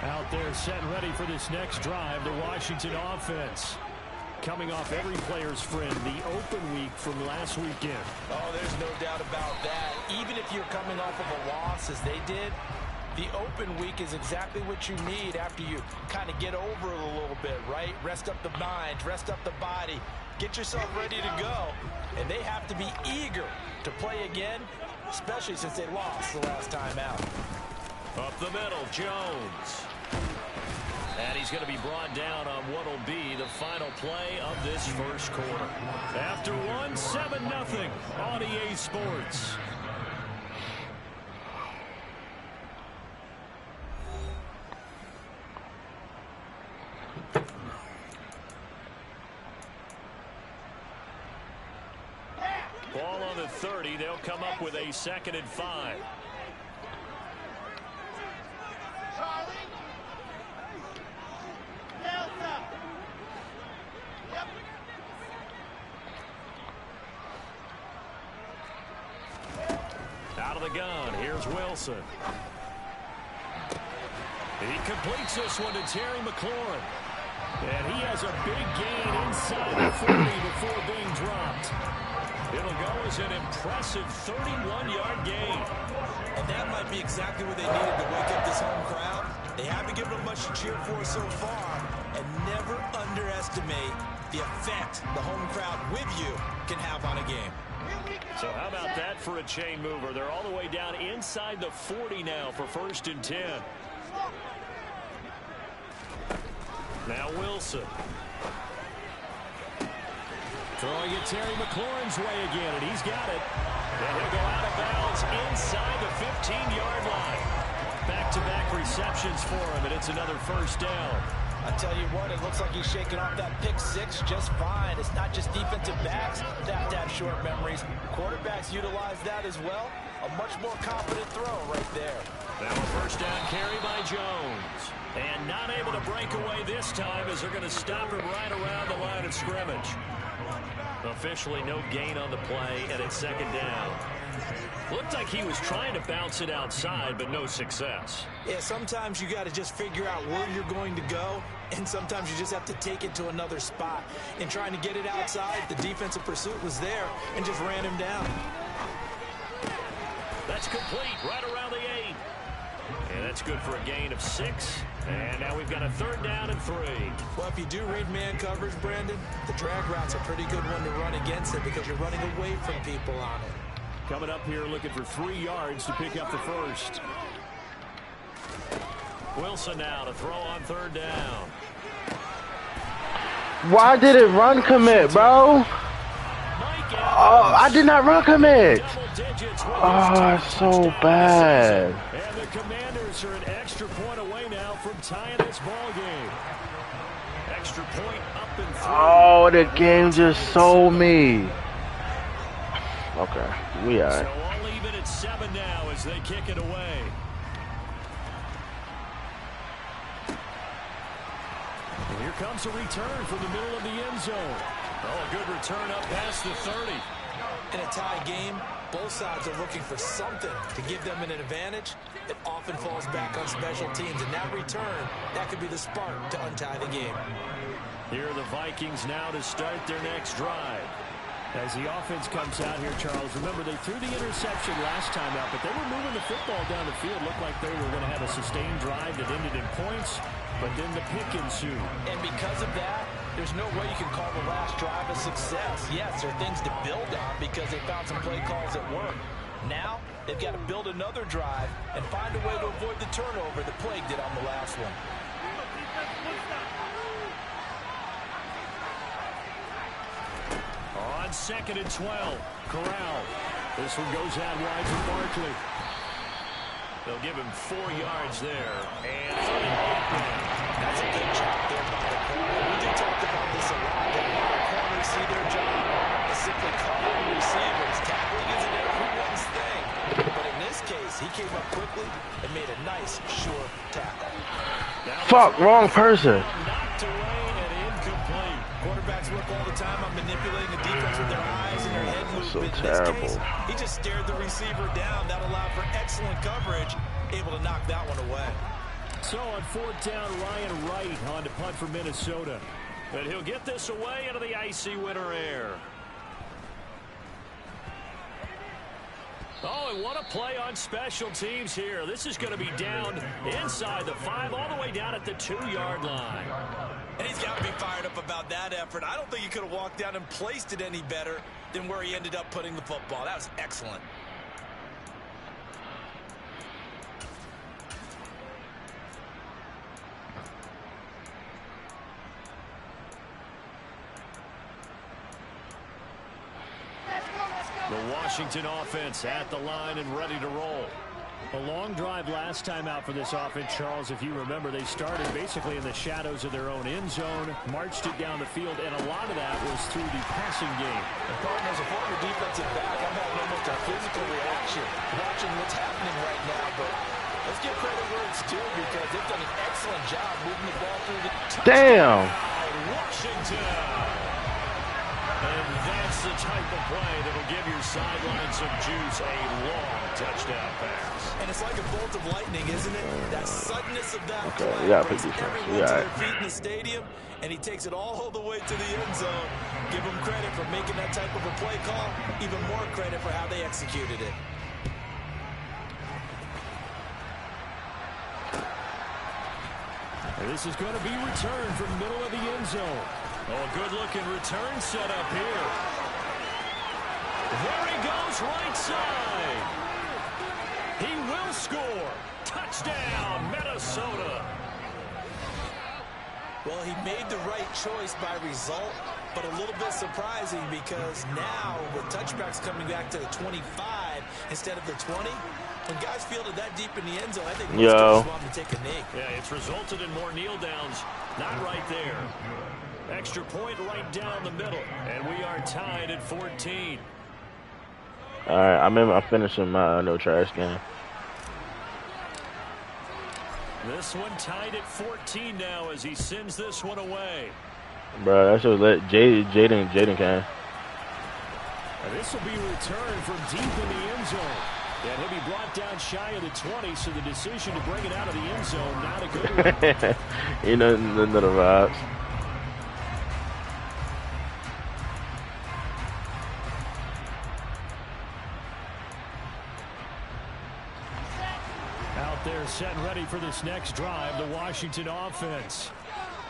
Out there set and ready for this next drive, the Washington offense. Coming off every player's friend, the open week from last weekend. Oh, there's no doubt about that. Even if you're coming off of a loss as they did, the open week is exactly what you need after you kind of get over it a little bit, right? Rest up the mind, rest up the body, get yourself ready to go. And they have to be eager to play again, especially since they lost the last time out. Up the middle, Jones. And he's going to be brought down on what will be the final play of this first quarter. After one, 7-0 on EA Sports. Ball on the 30. They'll come up with a 2nd and 5. Out of the gun, here's Wilson. He completes this one to Terry McLaurin. And he has a big gain inside the 40 before being dropped. It'll go as an impressive 31-yard gain. And that might be exactly what they needed to wake up this home crowd. They haven't given them much to cheer for so far. And never underestimate the effect the home crowd with you can have on a game. So how about that for a chain mover? They're all the way down inside the 40 now for 1st and 10. Now Wilson. Throwing it Terry McLaurin's way again, and he's got it. And he'll go out of bounds inside the 15-yard line. Back-to-back receptions for him, and it's another 1st down. I tell you what, it looks like he's shaking off that pick 6 just fine. It's not just defensive backs that have short memories. Quarterbacks utilize that as well. A much more confident throw right there. Now a 1st down carry by Jones. And not able to break away this time as they're going to stop him right around the line of scrimmage. Officially no gain on the play, and it's 2nd down. Looked like he was trying to bounce it outside, but no success. Yeah, sometimes you got to just figure out where you're going to go, and sometimes you just have to take it to another spot. In trying to get it outside, the defensive pursuit was there and just ran him down. That's complete, right around the 8. And that's good for a gain of 6. And now we've got a 3rd down and 3. Well, if you do read man coverage, Brandon, the drag route's a pretty good one to run against it because you're running away from people on it. Coming up here looking for 3 yards to pick up the 1st. Wilson now to throw on 3rd down. Why did it run commit, bro? Oh, I did not run commit. Oh, it's so bad. And the Commanders are an extra point away now from tying this ball game. Extra point up and through. Oh, the game just sold me. Okay, we are. So all even at 7 now as they kick it away. And here comes a return from the middle of the end zone. Oh, a good return up past the 30. In a tie game, both sides are looking for something to give them an advantage. It often falls back on special teams, and that return, that could be the spark to untie the game. Here are the Vikings now to start their next drive. As the offense comes out here, Charles, remember they threw the interception last time out, but they were moving the football down the field. Looked like they were going to have a sustained drive that ended in points, but then the pick ensued. And because of that, there's no way you can call the last drive a success. Yes, there are things to build on because they found some play calls that work. Now, they've got to build another drive and find a way to avoid the turnover that plagued it on the last one. On 2nd and 12, Corral. This one goes out wide for Barkley. They'll give him 4 yards there. And that's a good job there by the corner. We do talk about this a lot. That a lot of corners see their job as simply covering receivers. Tackling isn't everyone's thing. But in this case, he came up quickly and made a nice, sure tackle. Fuck, wrong person. Knocked away and incomplete. Quarterbacks work all the time on manipulating the defense with their eyes and their head movement. So in terrible. this case, he just stared the receiver down. That allowed for excellent coverage, able to knock that one away. So on fourth down, Ryan Wright on to punt for Minnesota. And he'll get this away into the icy winter air. Oh, and what a play on special teams here. This is going to be down inside the 5, all the way down at the 2-yard line. And he's got to be fired up about that effort. I don't think he could have walked down and placed it any better than where he ended up putting the football. That was excellent. The Washington offense at the line and ready to roll. A long drive last time out for this offense, Charles. If you remember, they started basically in the shadows of their own end zone, marched it down the field, and a lot of that was through the passing game. And partner, as a former defensive back, I'm having almost a physical reaction watching what's happening right now. But let's give credit where it's due because they've done an excellent job moving the ball through the Damn. Washington. And that's the type of play that'll give your sideline some juice. A long touchdown pass. And it's like a bolt of lightning, isn't it? That suddenness of that Okay, play yeah, brings pretty everyone yeah. to their feet in the stadium, and he takes it all the way to the end zone. Give him credit for making that type of a play call. Even more credit for how they executed it. And this is going to be returned from middle of the end zone. Oh, a good-looking return set up here. There he goes, right side. He will score. Touchdown, Minnesota. Well, he made the right choice by result, but a little bit surprising because now with touchbacks coming back to the 25 instead of the 20, when guys fielded that deep in the end zone, I think most guys want to take a knee. Yeah, it's resulted in more kneel downs. Not right there. Extra point right down the middle, and we are tied at 14. All right, I'm finishing my no trash game. This one tied at 14 now as he sends this one away. Bro, that should let Jaden came. And this will be returned from deep in the end zone. And he'll be brought down shy of the 20, so the decision to bring it out of the end zone, not a good one. You know, none of the vibes. Out there set and ready for this next drive, the Washington offense.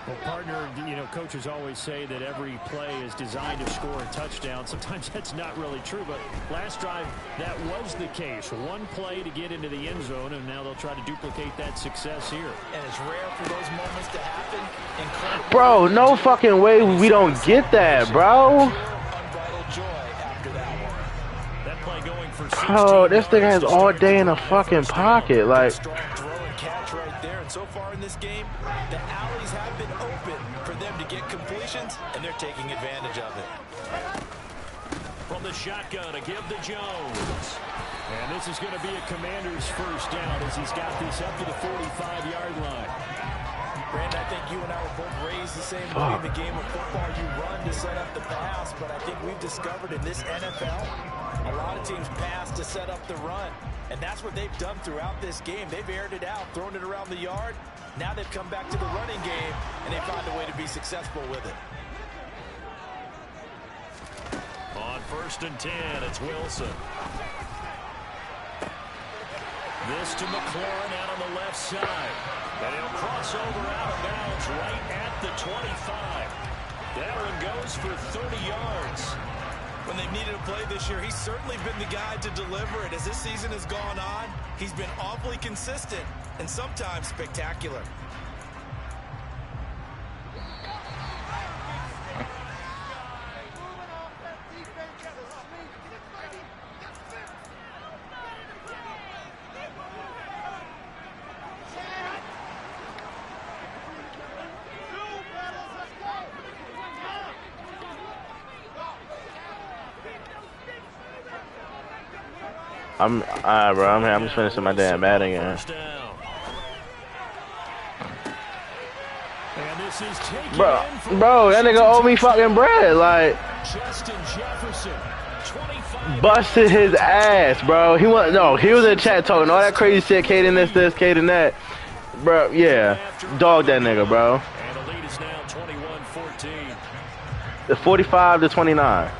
Well, partner, you know, coaches always say that every play is designed to score a touchdown. Sometimes that's not really true, but last drive, that was the case. One play to get into the end zone, and now they'll try to duplicate that success here. And it's rare for those moments to happen. Incredible. Bro, no fucking way we don't get that, bro. Unbridled joy after that one. That play going for 16 Oh, this thing has yards all day in a fucking pocket. Like, Strong throw and catch right there. And so far in this game, the alleys have been open for them to get completions, and they're taking advantage of it. From the shotgun to give to Jones. And this is going to be a Commander's first down as he's got this up to the 45-yard line. Brandon, I think you and I were both raised the same way in the game of football. You run to set up the pass, but I think we've discovered in this NFL, a lot of teams pass to set up the run. And that's what they've done throughout this game. They've aired it out, thrown it around the yard. Now they've come back to the running game, and they found a way to be successful with it. On 1st and 10, it's Wilson. This to McLaurin out on the left side. And he'll cross over out of bounds right at the 25. That goes for 30 yards. When they've needed a play this year, he's certainly been the guy to deliver it. As this season has gone on, he's been awfully consistent and sometimes spectacular. Bro. I'm just finishing my damn Madden game. Bro, that nigga owe me fucking bread. Like, Justin Jefferson, 25. Busted his ass, bro. He was in the chat talking all that crazy shit, Caden this, Caden that. Bro, yeah. Dog that nigga, bro. And the lead is now 21-14. The 45-29.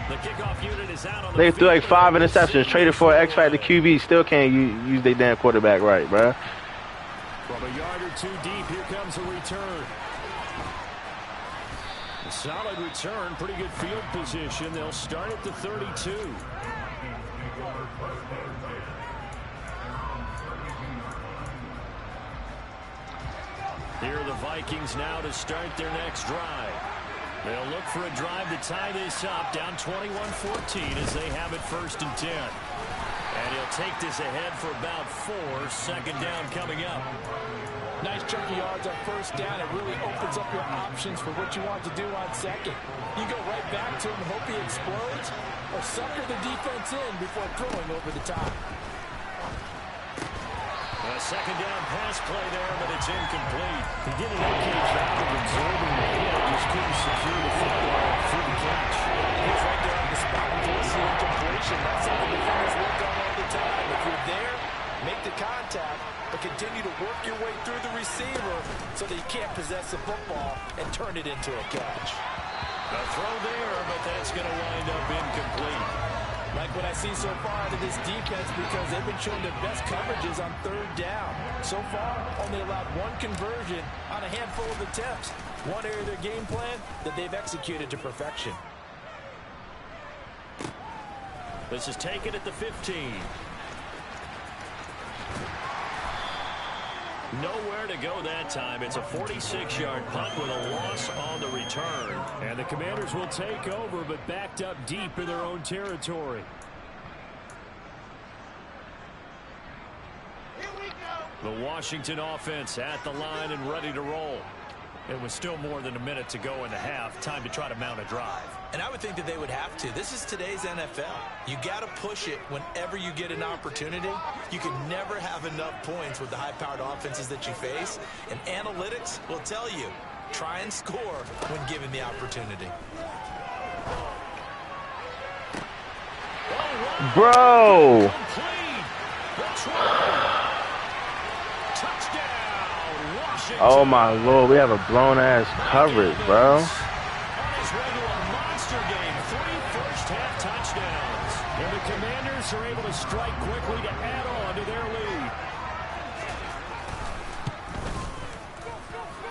The kickoff unit is out on the They threw like 5 field. interceptions, traded for an X-Factor QB, still can't use their damn quarterback right, bro. From a yard or two deep, here comes a return. A solid return, pretty good field position. They'll start at the 32. Here are the Vikings now to start their next drive. They'll look for a drive to tie this up, down 21-14 as they have it 1st and 10. And he'll take this ahead for about 4, 2nd down coming up. Nice chunky yards on 1st down. It really opens up your options for what you want to do on 2nd. You go right back to him, hope he explodes, or sucker the defense in before throwing over the top. A 2nd down pass play there, but it's incomplete. He did an okay job of absorbing the hit, just couldn't secure the football for the catch. He's right there on the spot and force the incompletion. That's something defenders work on all the time. If you're there, make the contact, but continue to work your way through the receiver so that you can't possess the football and turn it into a catch. A throw there, but that's going to wind up incomplete. Like what I see so far out of this defense, because they've been showing their best coverages on 3rd down. So far, only allowed 1 conversion on a handful of attempts. One area of their game plan that they've executed to perfection. This is taken at the 15. Nowhere to go that time. It's a 46-yard punt with a loss on the return. And the Commanders will take over, but backed up deep in their own territory. The Washington offense at the line and ready to roll. It was still more than a minute to go in the half. Time to try to mount a drive. And I would think that they would have to. This is today's NFL. You got to push it whenever you get an opportunity. You can never have enough points with the high-powered offenses that you face. And analytics will tell you, try and score when given the opportunity. Bro. Oh my Lord, we have a blown ass coverage, bro. On his regular monster game, 3 first-half touchdowns. And the Commanders are able to strike quickly to add on to their lead.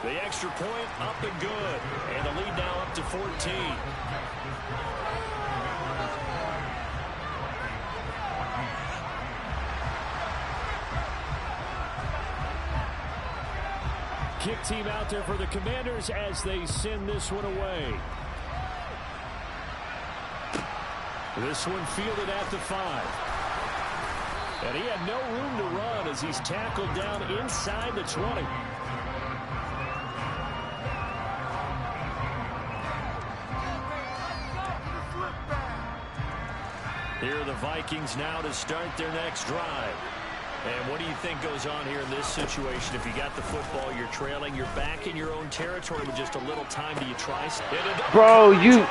The extra point up and good. And the lead now up to 14. Kick team out there for the Commanders as they send this one away. This one fielded at the 5. And he had no room to run as he's tackled down inside the 20. Here are the Vikings now to start their next drive. And what do you think goes on here in this situation? If you got the football, you're trailing, you're back in your own territory with just a little time. Do you try? Bro, you...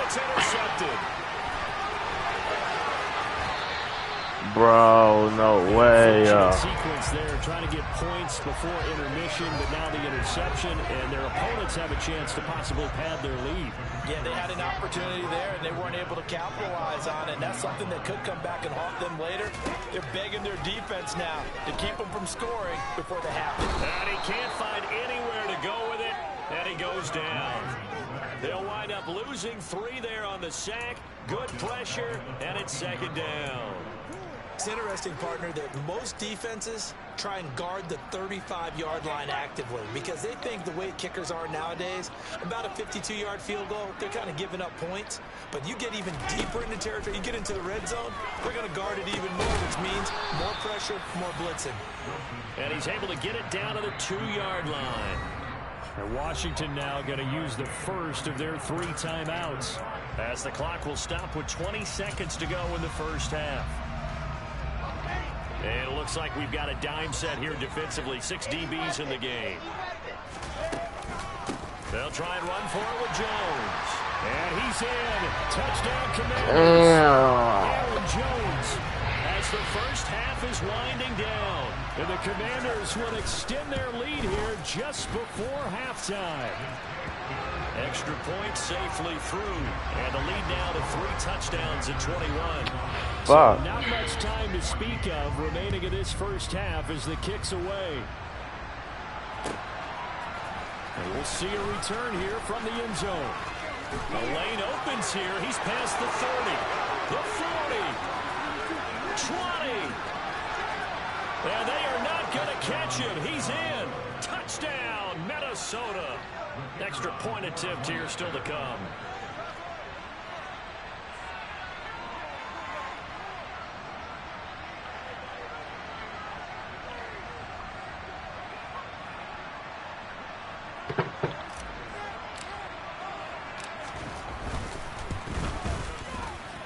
Bro, no way. Sequence there, trying to get points before intermission, but now the interception, and their opponents have a chance to possibly pad their lead. Yeah, they had an opportunity there, and they weren't able to capitalize on it. And that's something that could come back and haunt them later. They're begging their defense now to keep them from scoring before they happen. And he can't find anywhere to go with it, and he goes down. They'll wind up losing 3 there on the sack. Good pressure, and it's 2nd down. It's interesting, partner, that most defenses try and guard the 35-yard line actively because they think the way kickers are nowadays, about a 52-yard field goal, they're kind of giving up points. But you get even deeper into territory, you get into the red zone, they're going to guard it even more, which means more pressure, more blitzing. And he's able to get it down to the 2-yard line. And Washington now going to use the first of their 3 timeouts as the clock will stop with 20 seconds to go in the first half. And it looks like we've got a dime set here defensively. 6 DBs in the game. They'll try and run for it with Jones. And he's in. Touchdown Commanders. Aaron Jones as the first half is winding down. And the Commanders will extend their lead here just before halftime. Extra point safely through. And the lead now to 3 touchdowns at 21. So not much time to speak of remaining in this first half as the kick's away. And we'll see a return here from the end zone. The lane opens here. He's past the 30, the 40, 20. And they are not going to catch him. He's in. Touchdown, Minnesota. Extra point attempt here still to come.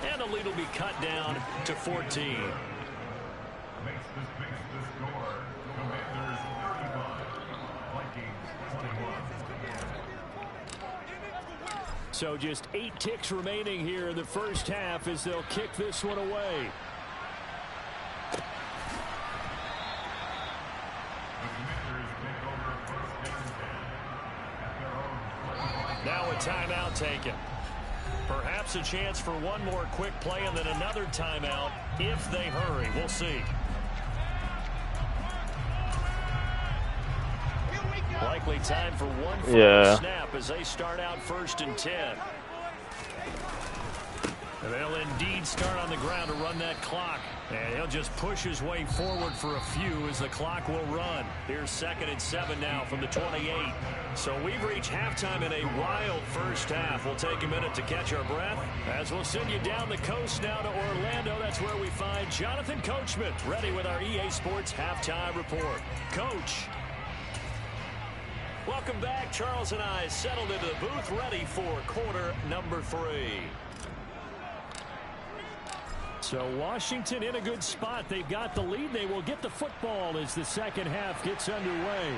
And the lead will be cut down to 14. So just 8 ticks remaining here in the first half as they'll kick this one away. Now a timeout taken. Perhaps a chance for one more quick play and then another timeout if they hurry. We'll see. Likely time for one final snap as they start out 1st and 10. And they'll indeed start on the ground to run that clock. And he'll just push his way forward for a few as the clock will run. Here's 2nd and 7 now from the 28. So we've reached halftime in a wild first half. We'll take a minute to catch our breath as we'll send you down the coast now to Orlando. That's where we find Jonathan Coachman ready with our EA Sports Halftime Report. Coach. Welcome back. Charles and I settled into the booth ready for quarter number 3. So Washington in a good spot. They've got the lead. They will get the football as the second half gets underway.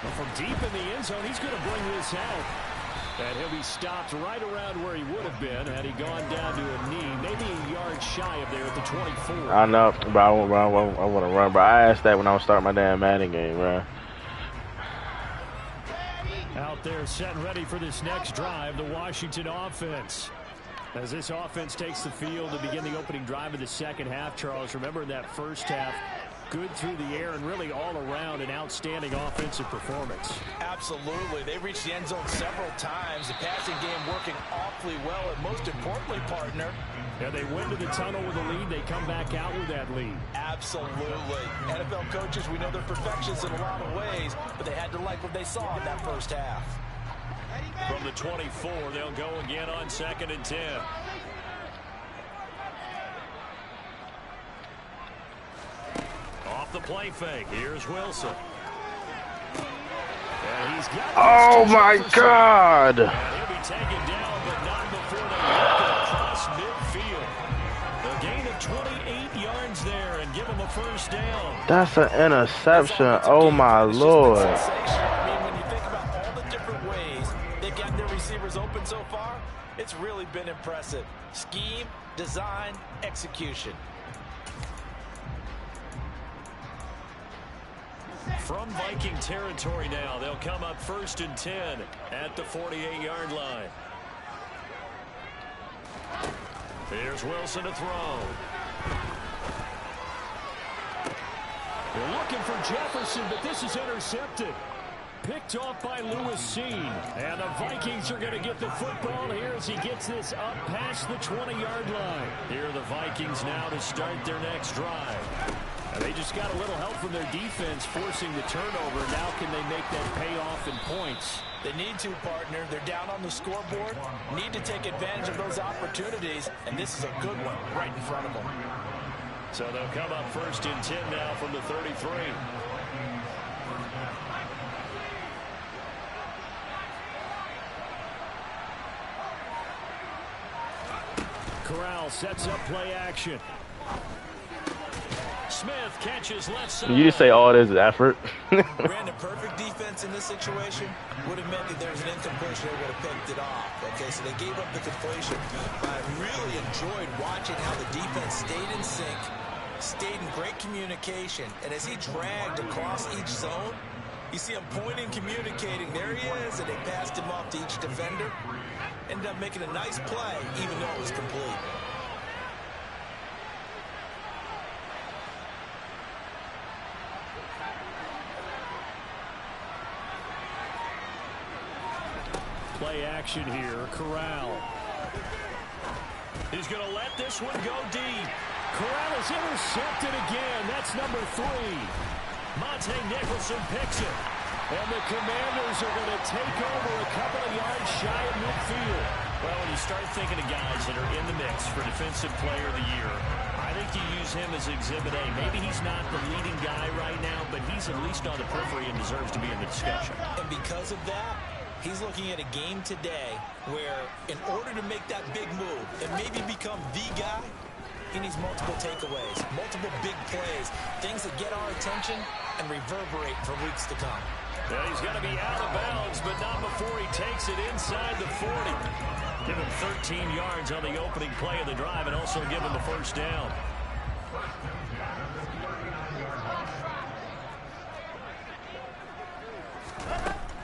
Well, from deep in the end zone, he's going to bring this out. And he'll be stopped right around where he would have been had he gone down to a knee, maybe a yard shy of there at the 24. I know, but I want to run. But I asked that when I was starting my damn Madden game, bro. Out there set and ready for this next drive, the Washington offense. As this offense takes the field to begin the opening drive of the second half, Charles, remember in that first half, good through the air and really all around an outstanding offensive performance. Absolutely. They reached the end zone several times. The passing game working awfully well, and most importantly, partner. Yeah, they went to the tunnel with a lead. They come back out with that lead. Absolutely. NFL coaches, we know they're perfectionists in a lot of ways, but they had to like what they saw in that first half. From the 24, they'll go again on 2nd and 10. Off the play fake. Here's Wilson. And he's got oh, my God. And he'll be taken down, but not before they knock it across midfield. A gain of 28 yards there and give him a first down. That's an interception. Oh, my Lord. Open so far, it's really been impressive. Scheme, design, execution. From Viking territory now, they'll come up 1st and 10 at the 48-yard line. Here's Wilson to throw. They're looking for Jefferson, but this is intercepted. Picked off by Lewis Cine. And the Vikings are going to get the football here as he gets this up past the 20-yard line. Here are the Vikings now to start their next drive. And they just got a little help from their defense forcing the turnover. Now can they make that pay off in points? They need to, partner. They're down on the scoreboard. Need to take advantage of those opportunities. And this is a good one right in front of them. So they'll come up 1st and 10 now from the 33. Corral sets up play action. Smith catches left side. You just say all this is effort. Ran a perfect defense in this situation. Would have meant that there was an incompletion. They would have picked it off. Okay, so they gave up the completion. But I really enjoyed watching how the defense stayed in sync, stayed in great communication. And as he dragged across each zone, you see him pointing, communicating. There he is, and they passed him off to each defender. Ended up making a nice play, even though it was complete. Play action here. Corral. He's going to let this one go deep. Corral is intercepted again. That's number 3. Monte Nicholson picks it. And the Commanders are going to take over a couple of yards shy of midfield. Well, when you start thinking of guys that are in the mix for Defensive Player of the Year, I think you use him as Exhibit A. Maybe he's not the leading guy right now, but he's at least on the periphery and deserves to be in the discussion. And because of that, he's looking at a game today where in order to make that big move and maybe become the guy, he needs multiple takeaways, multiple big plays, things that get our attention and reverberate for weeks to come. Yeah, he's going to be out of bounds, but not before he takes it inside the 40. Give him 13 yards on the opening play of the drive and also give him the first down.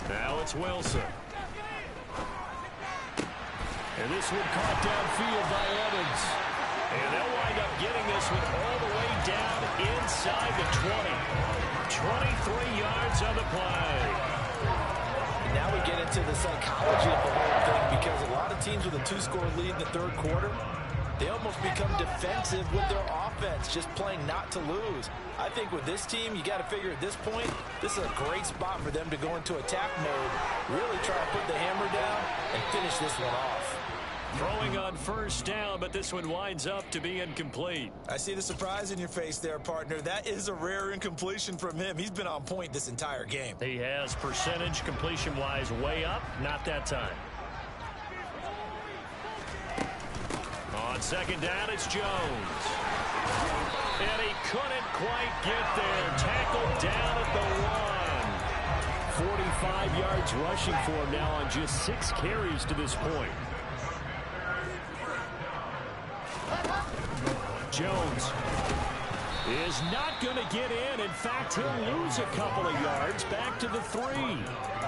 Now it's Wilson. And this one caught downfield by Evans. And they'll wind up getting this one all the way down inside the 20. 23 yards on the play. And now we get into the psychology of the whole thing, because a lot of teams with a 2-score lead in the third quarter, they almost become defensive with their offense, just playing not to lose. I think with this team, you got to figure at this point, this is a great spot for them to go into attack mode, really try to put the hammer down and finish this one off. Throwing on first down, but this one winds up to be incomplete. I see the surprise in your face there, partner. That is a rare incompletion from him. He's been on point this entire game. He has percentage completion-wise way up, not that time. On second down, it's Jones. And he couldn't quite get there. Tackled down at the 1. 45 yards rushing for him now on just 6 carries to this point. Jones is not going to get in. In fact, he'll lose a couple of yards back to the 3.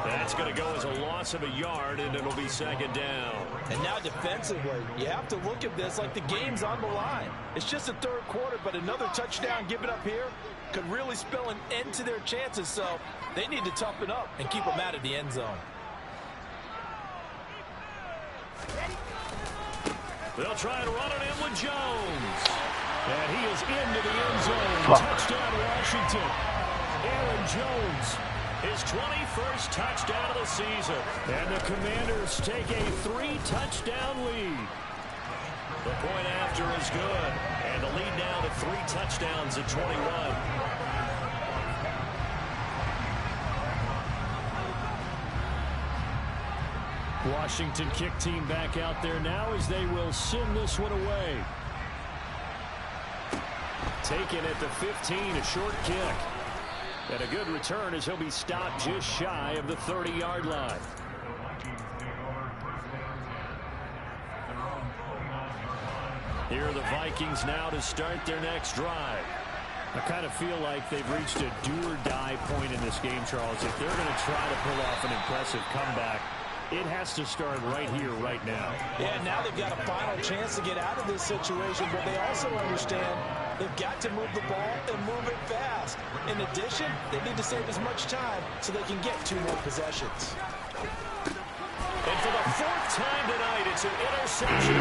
That's going to go as a loss of a yard, and it'll be second down. And now defensively, you have to look at this like the game's on the line. It's just the third quarter, but another touchdown given up here could really spell an end to their chances, so they need to toughen up and keep them out of the end zone. They'll try and run it in with Jones. And he is into the end zone. Touchdown, Washington. Aaron Jones, his 21st touchdown of the season. And the Commanders take a 3-touchdown lead. The point after is good. And the lead now to 3 touchdowns at 21. Washington kick team back out there now as they will send this one away. Taken at the 15, a short kick. And a good return as he'll be stopped just shy of the 30-yard line. Here are the Vikings now to start their next drive. I kind of feel like they've reached a do-or-die point in this game, Charles. If they're going to try to pull off an impressive comeback, it has to start right here, right now. Yeah, now they've got a final chance to get out of this situation, but they also understand they've got to move the ball and move it fast. In addition, they need to save as much time so they can get 2 more possessions. And for the 4th time tonight, it's an interception.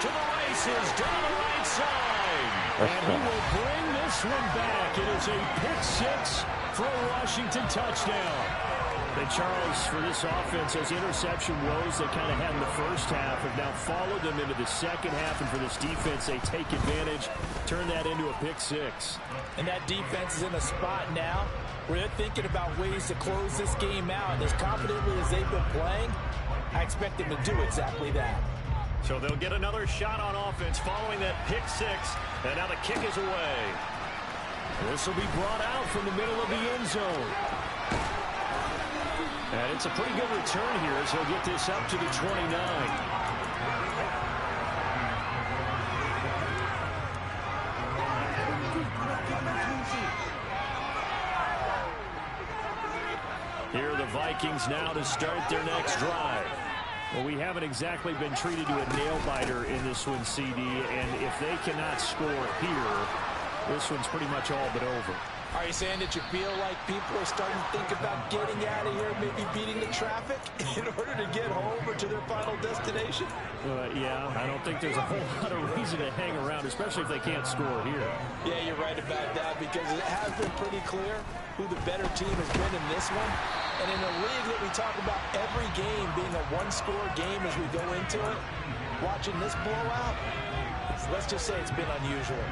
To the races, down the right side. And he will bring this one back. It is a pick-6 for a Washington touchdown. And Charles, for this offense, those interception woes they kind of had in the first half have now followed them into the second half. And for this defense, they take advantage, turn that into a pick-6. And that defense is in a spot now where they're thinking about ways to close this game out. And as confidently as they've been playing, I expect them to do exactly that. So they'll get another shot on offense following that pick-6. And now the kick is away. This will be brought out from the middle of the end zone. And it's a pretty good return here as he'll get this up to the 29. Vikings now to start their next drive. Well, we haven't exactly been treated to a nail-biter in this one, CD, and if they cannot score here, this one's pretty much all but over. Are you saying that you feel like people are starting to think about getting out of here, maybe beating the traffic in order to get home or to their final destination? Yeah, I don't think there's a whole lot of reason to hang around, especially if they can't score here. Yeah, you're right about that, because it has been pretty clear who the better team has been in this one. And in a league that we talk about every game being a one-score game as we go into it, watching this blowout, let's just say it's been unusual.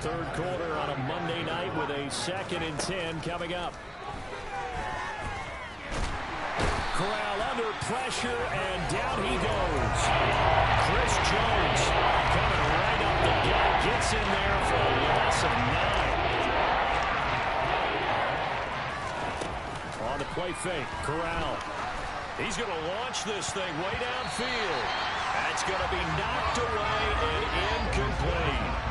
Third quarter on a Monday night with a 2nd and 10 coming up. Corral under pressure, and down he goes. Chris Jones coming right up the gut, gets in there for a loss of 9. On the play fake, Corral. He's going to launch this thing way downfield. That's going to be knocked away and incomplete.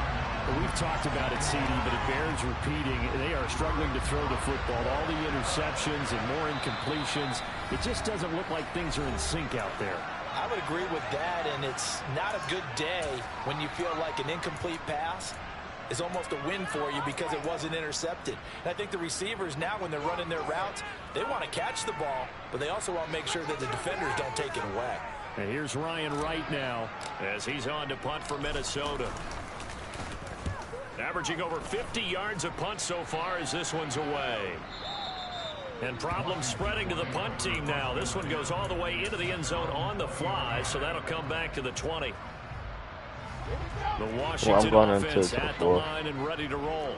We've talked about it, CD, but it bears repeating. They are struggling to throw the football. All the interceptions and more incompletions. It just doesn't look like things are in sync out there. I would agree with that, and it's not a good day when you feel like an incomplete pass is almost a win for you because it wasn't intercepted. And I think the receivers now, when they're running their routes, they want to catch the ball, but they also want to make sure that the defenders don't take it away. And here's Ryan Wright now as he's on to punt for Minnesota. Averaging over 50 yards a punt so far as this one's away. And problems spreading to the punt team now. This one goes all the way into the end zone on the fly, so that'll come back to the 20. The Washington offense at the line and ready to roll.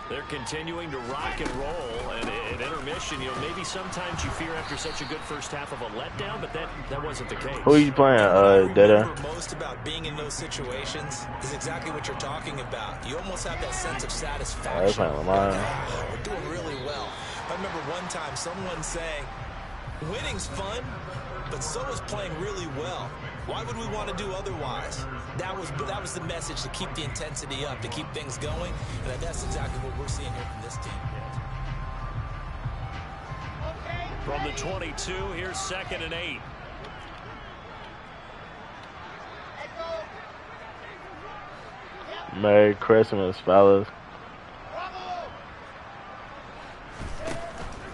They're continuing to rock and roll, and at intermission, maybe sometimes you fear after such a good first half of a letdown, but that wasn't the case. Who are you playing, Data? What I remember most about being in those situations is exactly what you're talking about. You almost have that sense of satisfaction. We're doing really well. I remember one time someone saying, winning's fun, but so is playing really well. Why would we want to do otherwise? That was the message, to keep the intensity up, to keep things going, and that's exactly what we're seeing here from this team. From the 22, here's 2nd and 8. Merry Christmas, fellas.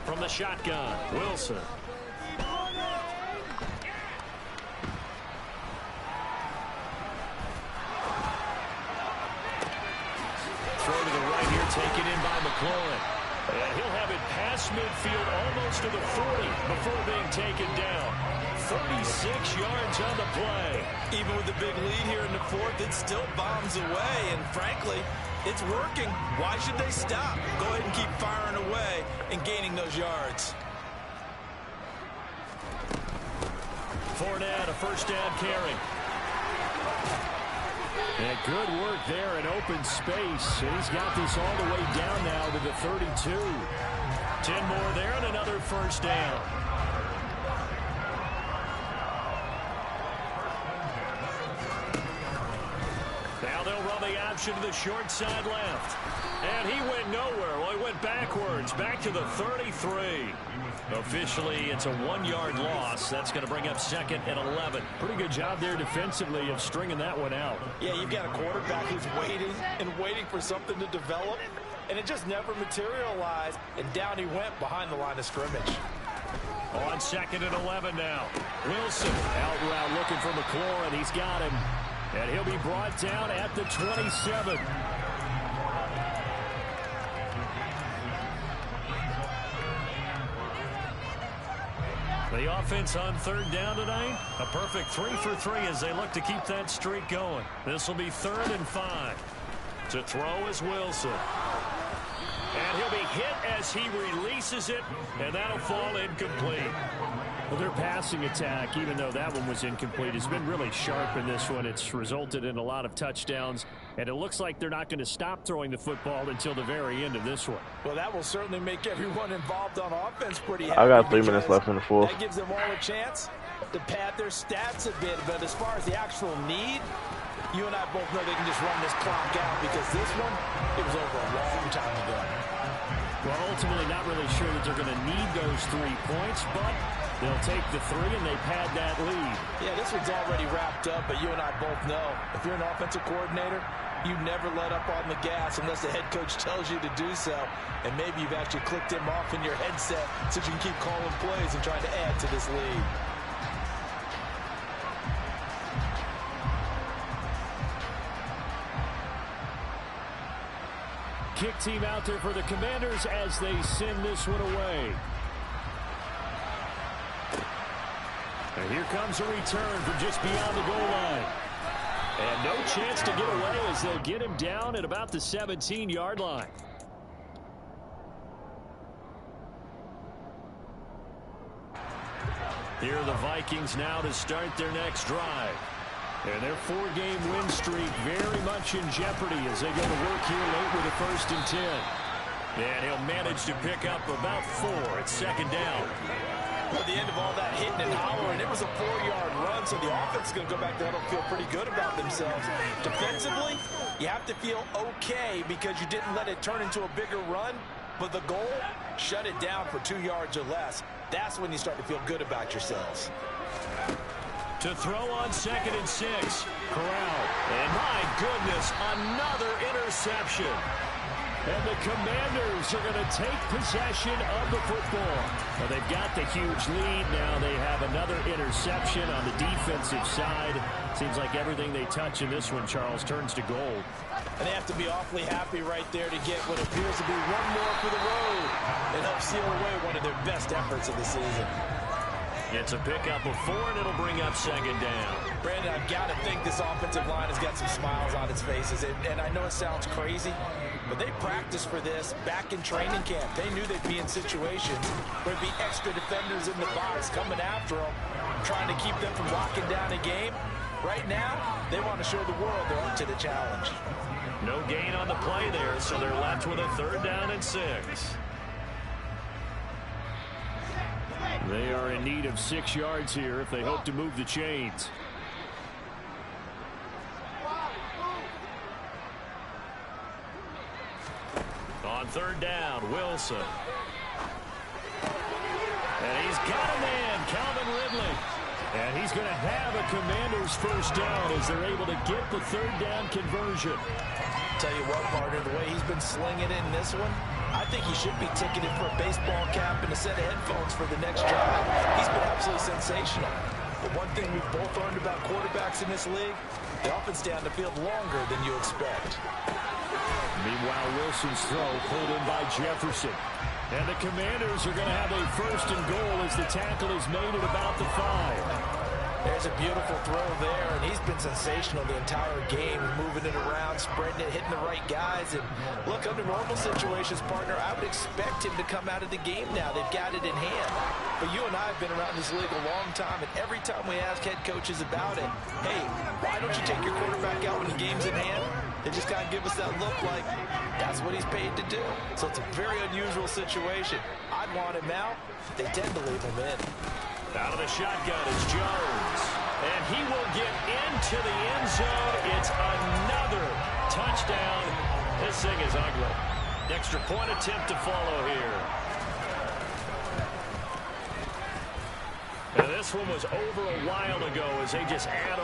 From the shotgun, Wilson. Throw to the right here, taken in by McLaurin. And he'll have it past midfield almost to the 40 before being taken down. 36 yards on the play. Even with the big lead here in the fourth, it still bombs away, and frankly, it's working. Why should they stop? Go ahead and keep firing away and gaining those yards. Fournette, a first down carry. And good work there in open space. And he's got this all the way down now to the 32. 10 more there and another first down. Now they'll run the option to the short side left. And he went nowhere. Well, he went backwards, back to the 33. Officially, it's a 1-yard loss. That's going to bring up 2nd and 11. Pretty good job there defensively of stringing that one out. Yeah, you've got a quarterback who's waiting and waiting for something to develop, and it just never materialized, and down he went behind the line of scrimmage. On 2nd and 11 now. Wilson out route looking for McLaurin. He's got him. And he'll be brought down at the 27. The offense on 3rd down tonight, a perfect 3 for 3 as they look to keep that streak going. This will be 3rd and 5. To throw is Wilson. And he'll be hit as he releases it, and that'll fall incomplete. Well, their passing attack, even though that one was incomplete, has been really sharp in this one. It's resulted in a lot of touchdowns, and it looks like they're not going to stop throwing the football until the very end of this one. Well, that will certainly make everyone involved on offense pretty happy. I got 3 minutes left in the fourth. That gives them all a chance to pad their stats a bit, but as far as the actual need, you and I both know they can just run this clock out, because this one, it was over a long time ago. Well, ultimately not really sure that they're going to need those 3 points, but they'll take the 3 and they pad that lead. Yeah, this one's already wrapped up, but you and I both know if you're an offensive coordinator, you never let up on the gas unless the head coach tells you to do so. And maybe you've actually clicked him off in your headset so you can keep calling plays and trying to add to this lead. Kick team out there for the Commanders as they send this one away. And here comes a return from just beyond the goal line. And no chance to get away as they'll get him down at about the 17-yard line. Here are the Vikings now to start their next drive. And their 4-game win streak very much in jeopardy as they go to work here late with a 1st and 10. And he'll manage to pick up about 4 at 2nd down. At the end of all that hitting and hollering, it was a 4-yard run, so the offense is going to go back there and feel pretty good about themselves. Defensively, you have to feel okay because you didn't let it turn into a bigger run, but the goal, shut it down for 2 yards or less. That's when you start to feel good about yourselves. To throw on 2nd and 6. Corral. And my goodness, another interception. And the Commanders are going to take possession of the football. Well, they've got the huge lead now. They have another interception on the defensive side. Seems like everything they touch in this one, Charles, turns to gold. And they have to be awfully happy right there to get what appears to be one more for the road and help seal away one of their best efforts of the season. It's a pickup of 4, and it'll bring up 2nd down. Brandon, I've got to think this offensive line has got some smiles on its faces. And I know it sounds crazy, but they practiced for this back in training camp. They knew they'd be in situations where there'd be extra defenders in the box coming after them, trying to keep them from locking down a game. Right now, they want to show the world they're up to the challenge. No gain on the play there, so they're left with a 3rd down and 6. They are in need of 6 yards here if they hope to move the chains. On 3rd down, Wilson. And he's got a man, Calvin Ridley. And he's going to have a Commander's 1st down as they're able to get the 3rd down conversion. Tell you what, partner, the way he's been slinging it in this one, I think he should be ticketed for a baseball cap and a set of headphones for the next drive. He's been absolutely sensational. But one thing we've both learned about quarterbacks in this league, they often stay on the field longer than you expect. Meanwhile, Wilson's throw pulled in by Jefferson. And the Commanders are going to have a 1st and goal as the tackle is made at about the 5. There's a beautiful throw there, and he's been sensational the entire game, moving it around, spreading it, hitting the right guys. And look, under normal situations, partner, I would expect him to come out of the game now. They've got it in hand. But you and I have been around this league a long time, and every time we ask head coaches about it, hey, why don't you take your quarterback out when the game's in hand? They just kind of give us that look like that's what he's paid to do. So it's a very unusual situation. I'd want him out. They tend to leave him in. Out of the shotgun is Jones. And he will get into the end zone. It's another touchdown. This thing is ugly. Extra point attempt to follow here. And this one was over a while ago as they just add on.